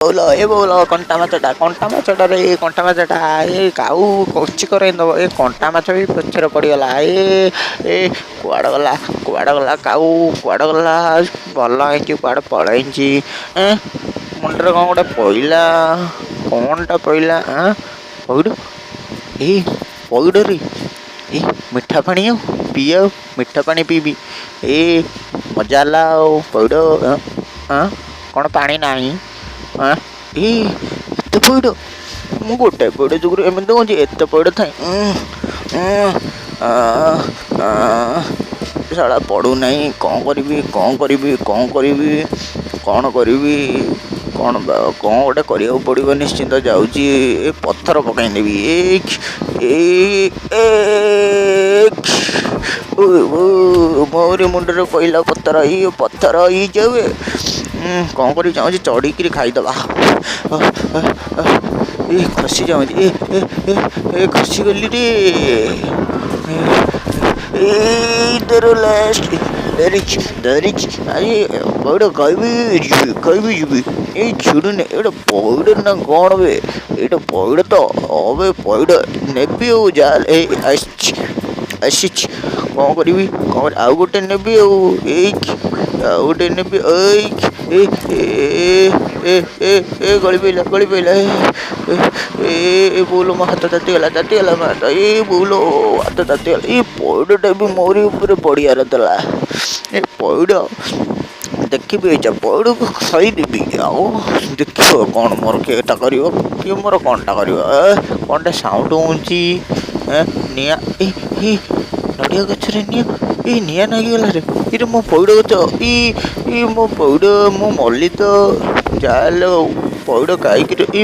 ବୋଉଲ କଣ୍ଟା ମାଛଟା ରେ କଣ୍ଟା ମାଛଟା କାଉ କଚି କରେଇଦବ କଣ୍ଟା ମାଛ ବି ପଛରେ ପଡ଼ିଗଲା ଏ କୁଆଡ଼େ ଗଲା କାଉ କୁଆଡ଼େ ଗଲା ଭଲ ହେଇଛି କୁଆଡ଼େ ପଳେଇଛି ମୁଣ୍ଡରେ କ'ଣ ଗୋଟେ ପଇଲା କ'ଣଟା ପଇଲା ପଇଡ଼ ପଇଡ଼ରେ ମିଠା ପାଣି ଆଉ ମିଠା ପାଣି ପିଇବି ମଜା ହେଲା ଆଉ ପଇଡ଼ କ'ଣ ପାଣି ନାହିଁ ଏତେ ପଇଡ଼ ମୁଁ ଗୋଟାଏ ପଇଡ଼ ଯୋଗୁରୁ ଏମିତି ହେଉଛି ଏତେ ପଇଡ଼ ଥାଏ ଶାଳା ପଡ଼ୁନାହିଁ କ'ଣ କରିବି କ'ଣ ଗୋଟେ କରିବାକୁ ପଡ଼ିବ ନିଶ୍ଚିନ୍ତ ଯାଉଛି ଏ ପଥର ପକାଇଦେବି ମୋରି ମୁଣ୍ଡରେ ପଇଲା ପଥର ହେଇଯାଉ କ'ଣ କରି ଚାହୁଁଛି ଚଢ଼ିକିରି ଖାଇଦେବା ଖସି ଯାଉଛି ଖସିଗଲି ରେ ଧରିଛି ପଇଡ଼ ଖାଇବି ଯିବି ଛିଡ଼ୁନି ଏଇଟା ପଇଡ଼ ନା କ'ଣ ବେ ଏଇଟା ପଇଡ଼ ତ ପଇଡ଼ ନେବି ଆଉ ଯାହେଲେ ଆସିଛି କ'ଣ କରିବି ଆଉ ଗୋଟେ ନେବି ଆଉ ଗୋଟେ ନେବି ଗଳି ପଇଲା ବୋଉଲ ମୋ ହାତ ତାତିଗଲା ମୋ ହାତ ବୋଉଲ ହାତ ତାତିଗଲା ପଇଡ଼ଟା ବି ମୋରି ଉପରେ ପଡ଼ିବାର ଥିଲା ପଇଡ଼ ଦେଖିବି ପଇଡ଼କୁ ଖାଇଦେବି ଆଉ ଦେଖିବ କ'ଣ ମୋର କିଏଟା କରିବ କିଏ ମୋର କ'ଣଟା କରିବ କ'ଣଟା ସାଉଣ୍ଡ ହେଉଛି ନିଆଁ ନଡ଼ିଆ ଗଛରେ ନିଆଁ ଲାଗିଗଲା ରେ ମୋ ପଇଡ଼ ଗଛ ମୋ ପଇଡ଼ ମୁଁ ମଲି ତ ଯାହାହେଲେ ପଇଡ଼ ଖାଇକିରି